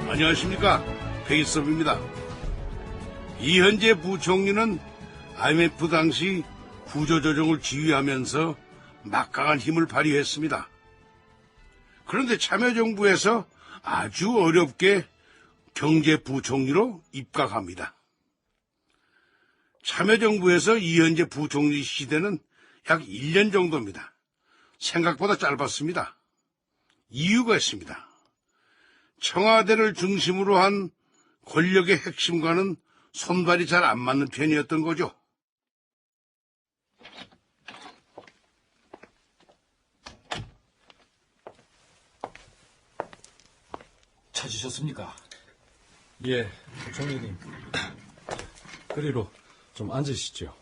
안녕하십니까. 페이스업입니다. 이현재 부총리는 IMF 당시 구조조정을 지휘하면서 막강한 힘을 발휘했습니다. 그런데 참여정부에서 아주 어렵게 경제부총리로 입각합니다. 참여정부에서 이현재 부총리 시대는 약 1년 정도입니다. 생각보다 짧았습니다. 이유가 있습니다. 청와대를 중심으로 한 권력의 핵심과는 손발이 잘 안 맞는 편이었던 거죠. 찾으셨습니까? 예, 총리님. 그리로 좀 앉으시죠.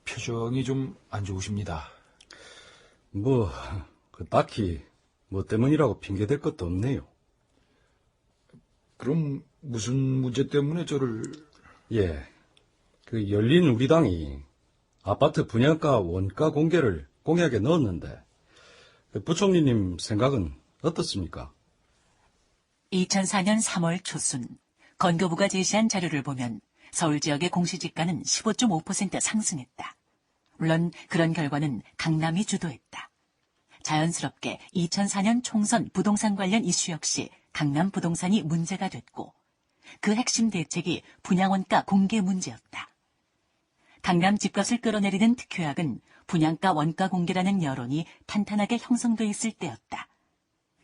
표정이 좀 안 좋으십니다. 딱히 뭐 때문이라고 핑계댈 것도 없네요. 그럼 무슨 문제 때문에 저를... 예, 열린 우리당이 아파트 분양가 원가 공개를 공약에 넣었는데 부총리님 생각은 어떻습니까? 2004년 3월 초순 건교부가 제시한 자료를 보면 서울 지역의 공시지가는 15.5% 상승했다. 물론 그런 결과는 강남이 주도했다. 자연스럽게 2004년 총선 부동산 관련 이슈 역시 강남 부동산이 문제가 됐고 그 핵심 대책이 분양원가 공개 문제였다. 강남 집값을 끌어내리는 특효약은 분양가 원가 공개라는 여론이 탄탄하게 형성돼 있을 때였다.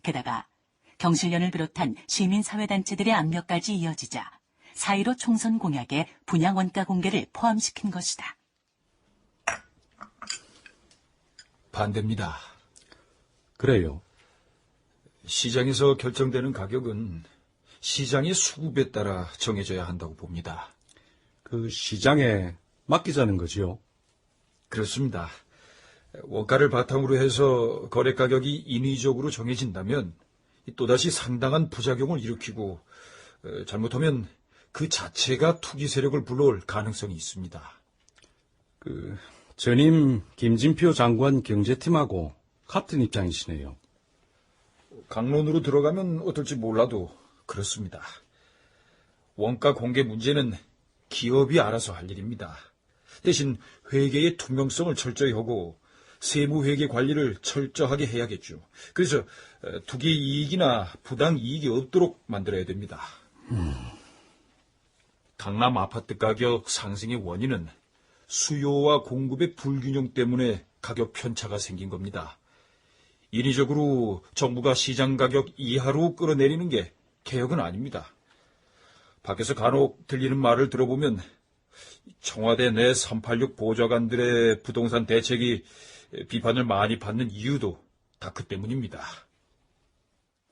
게다가 경실련을 비롯한 시민사회단체들의 압력까지 이어지자 4.15 총선 공약에 분양원가 공개를 포함시킨 것이다. 반대입니다. 그래요. 시장에서 결정되는 가격은 시장의 수급에 따라 정해져야 한다고 봅니다. 시장에 맡기자는 거지요? 그렇습니다. 원가를 바탕으로 해서 거래 가격이 인위적으로 정해진다면 또다시 상당한 부작용을 일으키고 잘못하면 그 자체가 투기 세력을 불러올 가능성이 있습니다. 전임 김진표 장관 경제팀하고 같은 입장이시네요. 강론으로 들어가면 어떨지 몰라도 그렇습니다. 원가 공개 문제는 기업이 알아서 할 일입니다. 대신 회계의 투명성을 철저히 하고 세무회계 관리를 철저하게 해야겠죠. 그래서 투기 이익이나 부당 이익이 없도록 만들어야 됩니다. 강남 아파트 가격 상승의 원인은 수요와 공급의 불균형 때문에 가격 편차가 생긴 겁니다. 인위적으로 정부가 시장 가격 이하로 끌어내리는 게 개혁은 아닙니다. 밖에서 간혹 들리는 말을 들어보면 청와대 내 386 보좌관들의 부동산 대책이 비판을 많이 받는 이유도 다 그 때문입니다.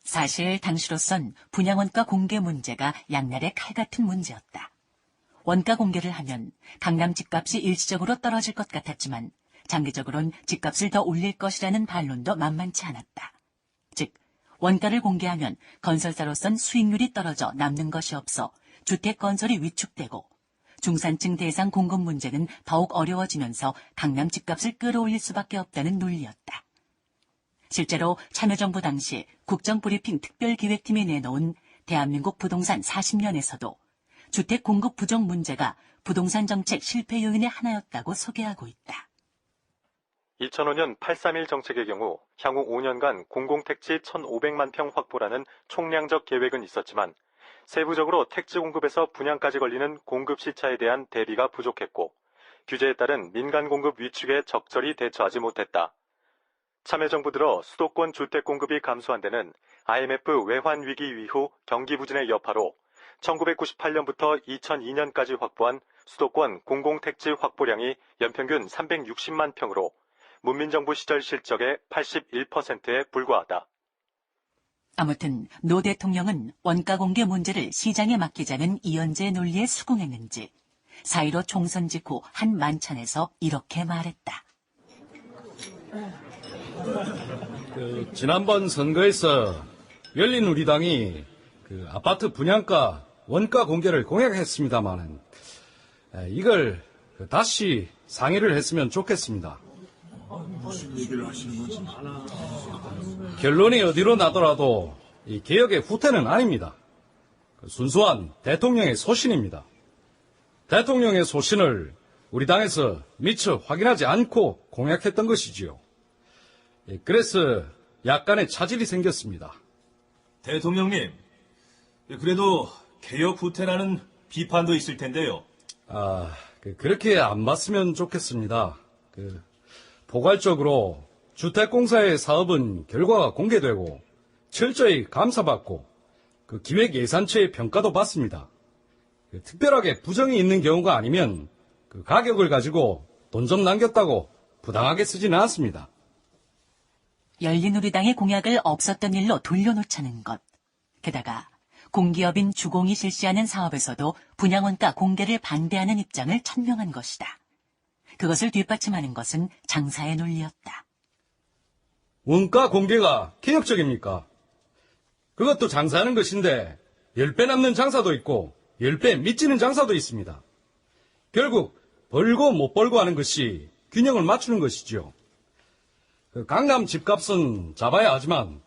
사실 당시로선 분양원가 공개 문제가 양날의 칼 같은 문제였다. 원가 공개를 하면 강남 집값이 일시적으로 떨어질 것 같았지만 장기적으로는 집값을 더 올릴 것이라는 반론도 만만치 않았다. 즉, 원가를 공개하면 건설사로선 수익률이 떨어져 남는 것이 없어 주택 건설이 위축되고 중산층 대상 공급 문제는 더욱 어려워지면서 강남 집값을 끌어올릴 수밖에 없다는 논리였다. 실제로 참여정부 당시 국정브리핑 특별기획팀이 내놓은 대한민국 부동산 40년에서도 주택 공급 부족 문제가 부동산 정책 실패 요인의 하나였다고 소개하고 있다. 2005년 831 정책의 경우 향후 5년간 공공택지 1,500만 평 확보라는 총량적 계획은 있었지만 세부적으로 택지 공급에서 분양까지 걸리는 공급 시차에 대한 대비가 부족했고 규제에 따른 민간 공급 위축에 적절히 대처하지 못했다. 참여정부 들어 수도권 주택 공급이 감소한 데는 IMF 외환 위기 이후 경기 부진의 여파로 1998년부터 2002년까지 확보한 수도권 공공택지 확보량이 연평균 360만 평으로 문민정부 시절 실적의 81%에 불과하다. 아무튼 노 대통령은 원가 공개 문제를 시장에 맡기자는 이현재 논리에 수긍했는지 4.15 총선 직후 한 만찬에서 이렇게 말했다. 지난번 선거에서 열린 우리당이 아파트 분양가 원가 공개를 공약했습니다만은 이걸 다시 상의를 했으면 좋겠습니다. 결론이 어디로 나더라도 이 개혁의 후퇴는 아닙니다. 순수한 대통령의 소신입니다. 대통령의 소신을 우리 당에서 미처 확인하지 않고 공약했던 것이지요. 그래서 약간의 차질이 생겼습니다. 대통령님, 그래도 개혁 후퇴라는 비판도 있을 텐데요. 그렇게 안 봤으면 좋겠습니다. 포괄적으로 주택공사의 사업은 결과가 공개되고 철저히 감사받고 기획 예산처의 평가도 받습니다. 특별하게 부정이 있는 경우가 아니면 가격을 가지고 돈 좀 남겼다고 부당하게 쓰지는 않습니다. 열린우리당의 공약을 없었던 일로 돌려놓자는 것. 게다가 공기업인 주공이 실시하는 사업에서도 분양원가 공개를 반대하는 입장을 천명한 것이다. 그것을 뒷받침하는 것은 장사의 논리였다. 원가 공개가 개혁적입니까? 그것도 장사하는 것인데 10배 남는 장사도 있고 10배 미치는 장사도 있습니다. 결국 벌고 못 벌고 하는 것이 균형을 맞추는 것이죠. 강남 집값은 잡아야 하지만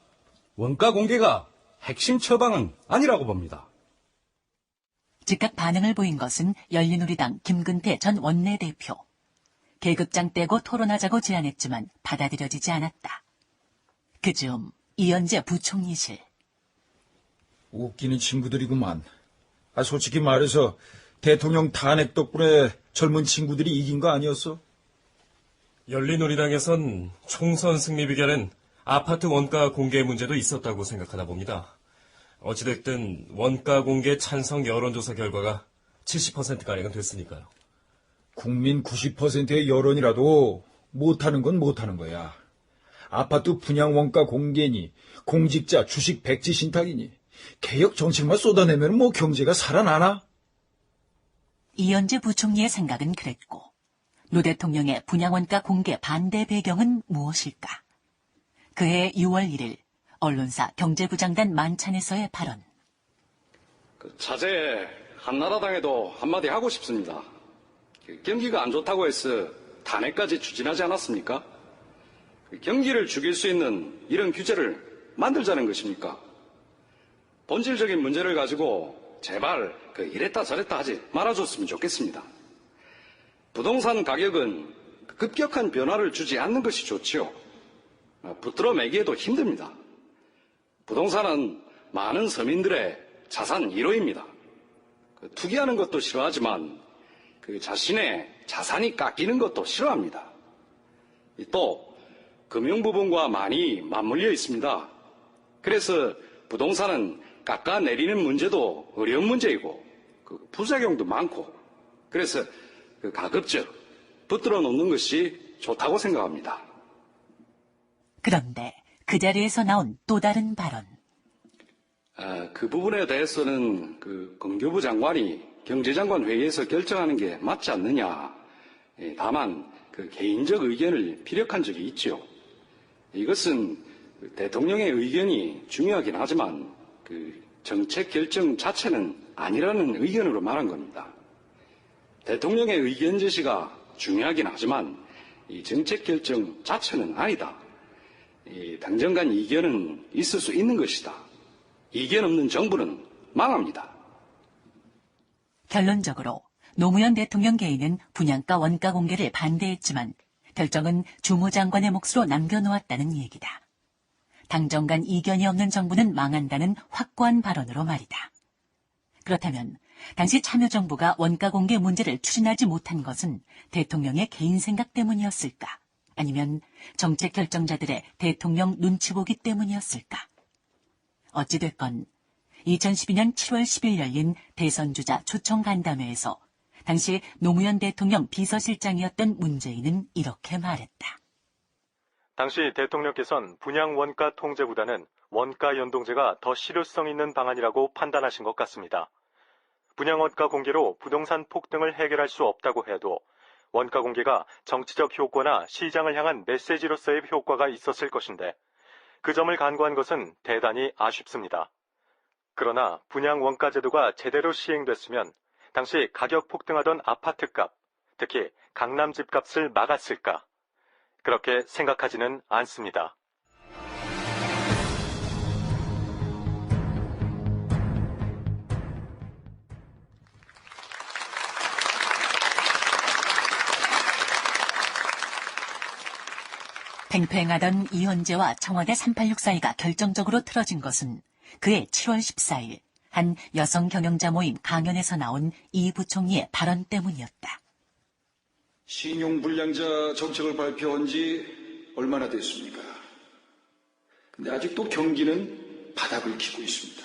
원가 공개가 핵심 처방은 아니라고 봅니다. 즉각 반응을 보인 것은 열린우리당 김근태 전 원내대표. 계급장 떼고 토론하자고 제안했지만 받아들여지지 않았다. 그즈음 이현재 부총리실. 웃기는 친구들이구만. 솔직히 말해서 대통령 탄핵 덕분에 젊은 친구들이 이긴 거 아니었어? 열린우리당에선 총선 승리 비결엔 아파트 원가 공개 문제도 있었다고 생각하나 봅니다. 어찌됐든 원가 공개 찬성 여론조사 결과가 70%가량은 됐으니까요. 국민 90%의 여론이라도 못하는 건 못하는 거야. 아파트 분양 원가 공개니 공직자 주식 백지 신탁이니 개혁 정책만 쏟아내면 뭐 경제가 살아나나? 이현재 부총리의 생각은 그랬고 노 대통령의 분양원가 공개 반대 배경은 무엇일까? 그해 6월 1일 언론사 경제부장단 만찬에서의 발언. 자제 한나라당에도 한마디 하고 싶습니다. 경기가 안 좋다고 해서 탄핵까지 추진하지 않았습니까? 경기를 죽일 수 있는 이런 규제를 만들자는 것입니까? 본질적인 문제를 가지고 제발 이랬다 저랬다 하지 말아줬으면 좋겠습니다. 부동산 가격은 급격한 변화를 주지 않는 것이 좋지요. 붙들어 매기에도 힘듭니다. 부동산은 많은 서민들의 자산 1호입니다. 투기하는 것도 싫어하지만 자신의 자산이 깎이는 것도 싫어합니다. 또 금융부분과 많이 맞물려 있습니다. 그래서 부동산은 깎아내리는 문제도 어려운 문제이고 부작용도 많고 그래서 가급적 붙들어 놓는 것이 좋다고 생각합니다. 그런데 그 자리에서 나온 또 다른 발언. 그 부분에 대해서는 검교부 장관이 경제장관 회의에서 결정하는 게 맞지 않느냐. 다만 개인적 의견을 피력한 적이 있죠. 이것은 대통령의 의견이 중요하긴 하지만 정책 결정 자체는 아니라는 의견으로 말한 겁니다. 대통령의 의견 제시가 중요하긴 하지만 이 정책 결정 자체는 아니다. 당정 간 이견은 있을 수 있는 것이다. 이견 없는 정부는 망합니다. 결론적으로 노무현 대통령 개인은 분양가 원가 공개를 반대했지만 결정은 주무장관의 몫으로 남겨놓았다는 얘기다. 당정 간 이견이 없는 정부는 망한다는 확고한 발언으로 말이다. 그렇다면 당시 참여정부가 원가 공개 문제를 추진하지 못한 것은 대통령의 개인 생각 때문이었을까? 아니면 정책 결정자들의 대통령 눈치 보기 때문이었을까? 어찌됐건 2012년 7월 10일 열린 대선주자 초청 간담회에서 당시 노무현 대통령 비서실장이었던 문재인은 이렇게 말했다. 당시 대통령께서는 분양 원가 통제보다는 원가 연동제가 더 실효성 있는 방안이라고 판단하신 것 같습니다. 분양 원가 공개로 부동산 폭등을 해결할 수 없다고 해도 원가 공개가 정치적 효과나 시장을 향한 메시지로서의 효과가 있었을 것인데 그 점을 간과한 것은 대단히 아쉽습니다. 그러나 분양 원가 제도가 제대로 시행됐으면 당시 가격 폭등하던 아파트값, 특히 강남 집값을 막았을까? 그렇게 생각하지는 않습니다. 팽팽하던 이현재와 청와대 386 사이가 결정적으로 틀어진 것은 그해 7월 14일 한 여성 경영자 모임 강연에서 나온 이 부총리의 발언 때문이었다. 신용불량자 정책을 발표한 지 얼마나 됐습니까? 근데 아직도 경기는 바닥을 키고 있습니다.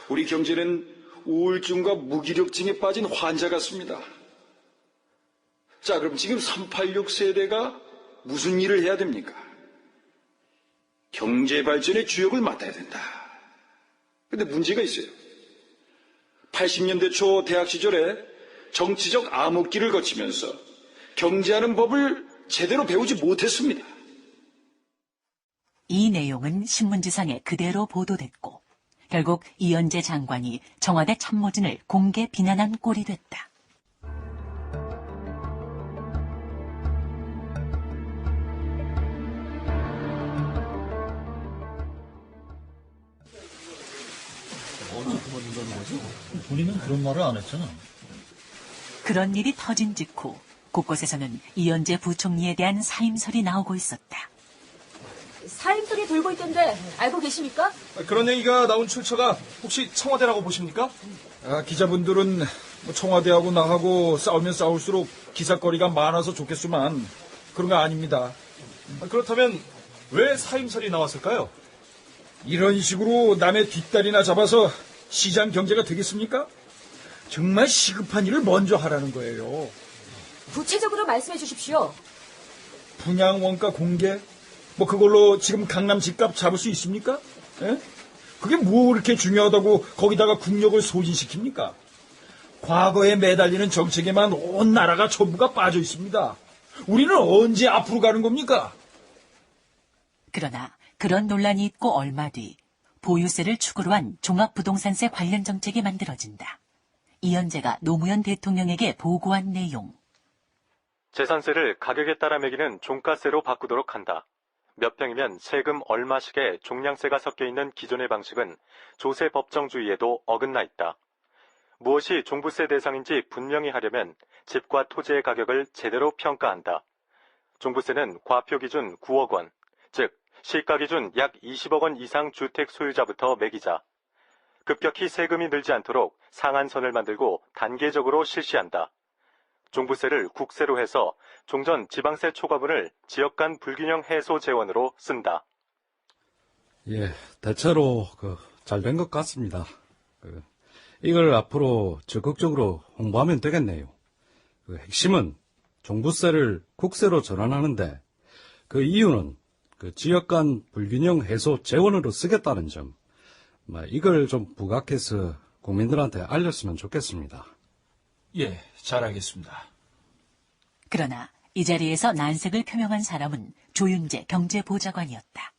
우리 경제는 우울증과 무기력증에 빠진 환자 같습니다. 자, 그럼 지금 386 세대가 무슨 일을 해야 됩니까? 경제 발전의 주역을 맡아야 된다. 근데 문제가 있어요. 80년대 초 대학 시절에 정치적 암흑기를 거치면서 경제하는 법을 제대로 배우지 못했습니다. 이 내용은 신문지상에 그대로 보도됐고 결국 이현재 장관이 청와대 참모진을 공개 비난한 꼴이 됐다. 본인은 그런 말을 안 했잖아. 그런 일이 터진 직후 곳곳에서는 이현재 부총리에 대한 사임설이 나오고 있었다. 사임설이 돌고 있던데 알고 계십니까? 그런 얘기가 나온 출처가 혹시 청와대라고 보십니까? 기자분들은 청와대하고 나하고 싸우면 싸울수록 기사거리가 많아서 좋겠지만 그런 거 아닙니다. 그렇다면 왜 사임설이 나왔을까요? 이런 식으로 남의 뒷다리나 잡아서 시장 경제가 되겠습니까? 정말 시급한 일을 먼저 하라는 거예요. 구체적으로 말씀해 주십시오. 분양 원가 공개? 그걸로 지금 강남 집값 잡을 수 있습니까? 예? 그게 뭐 그렇게 중요하다고 거기다가 국력을 소진시킵니까? 과거에 매달리는 정책에만 온 나라가 전부가 빠져 있습니다. 우리는 언제 앞으로 가는 겁니까? 그러나 그런 논란이 있고 얼마 뒤 보유세를 축으로 한 종합부동산세 관련 정책이 만들어진다. 이현재가 노무현 대통령에게 보고한 내용. 재산세를 가격에 따라 매기는 종가세로 바꾸도록 한다. 몇 평이면 세금 얼마씩의 종량세가 섞여 있는 기존의 방식은 조세 법정주의에도 어긋나 있다. 무엇이 종부세 대상인지 분명히 하려면 집과 토지의 가격을 제대로 평가한다. 종부세는 과표 기준 9억 원, 즉 시가 기준 약 20억 원 이상 주택 소유자부터 매기자. 급격히 세금이 늘지 않도록 상한선을 만들고 단계적으로 실시한다. 종부세를 국세로 해서 종전 지방세 초과분을 지역 간 불균형 해소 재원으로 쓴다. 예, 대체로 잘 된 것 같습니다. 이걸 앞으로 적극적으로 홍보하면 되겠네요. 핵심은 종부세를 국세로 전환하는데 그 이유는 지역 간 불균형 해소 재원으로 쓰겠다는 점, 이걸 좀 부각해서 국민들한테 알렸으면 좋겠습니다. 예, 잘 알겠습니다. 그러나 이 자리에서 난색을 표명한 사람은 조윤재 경제보좌관이었다.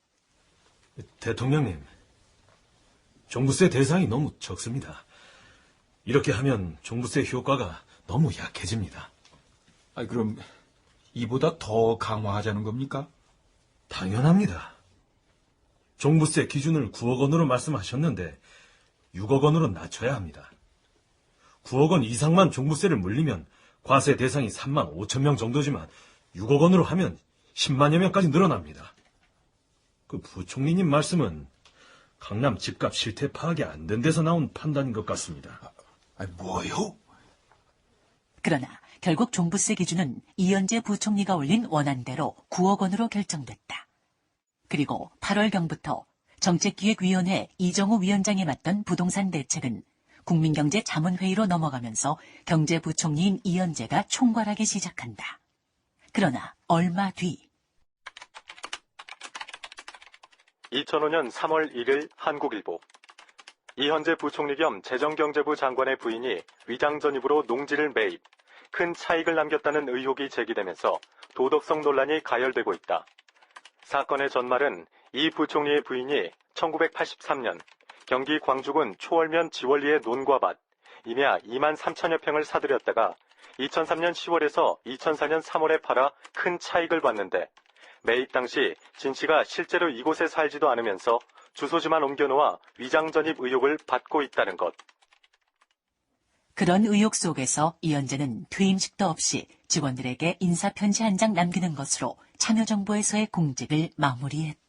대통령님, 종부세 대상이 너무 적습니다. 이렇게 하면 종부세 효과가 너무 약해집니다. 그럼 이보다 더 강화하자는 겁니까? 당연합니다. 종부세 기준을 9억 원으로 말씀하셨는데 6억 원으로 낮춰야 합니다. 9억 원 이상만 종부세를 물리면 과세 대상이 3만 5천 명 정도지만 6억 원으로 하면 10만여 명까지 늘어납니다. 부총리님 말씀은 강남 집값 실태 파악이 안 된 데서 나온 판단인 것 같습니다. 뭐요? 그러나 결국 종부세 기준은 이현재 부총리가 올린 원안대로 9억 원으로 결정됐다. 그리고 8월경부터 정책기획위원회 이정우 위원장이 맡던 부동산 대책은 국민경제자문회의로 넘어가면서 경제부총리인 이현재가 총괄하기 시작한다. 그러나 얼마 뒤 2005년 3월 1일 한국일보. 이현재 부총리 겸 재정경제부 장관의 부인이 위장 전입으로 농지를 매입, 큰 차익을 남겼다는 의혹이 제기되면서 도덕성 논란이 가열되고 있다. 사건의 전말은 이 부총리의 부인이 1983년 경기 광주군 초월면 지원리의 논과 밭, 임야 2만 3천여 평을 사들였다가 2003년 10월에서 2004년 3월에 팔아 큰 차익을 봤는데 매입 당시 진 씨가 실제로 이곳에 살지도 않으면서 주소지만 옮겨놓아 위장 전입 의혹을 받고 있다는 것. 그런 의혹 속에서 이현재는 퇴임식도 없이 직원들에게 인사편지 한 장 남기는 것으로 참여정부에서의 공직을 마무리했다.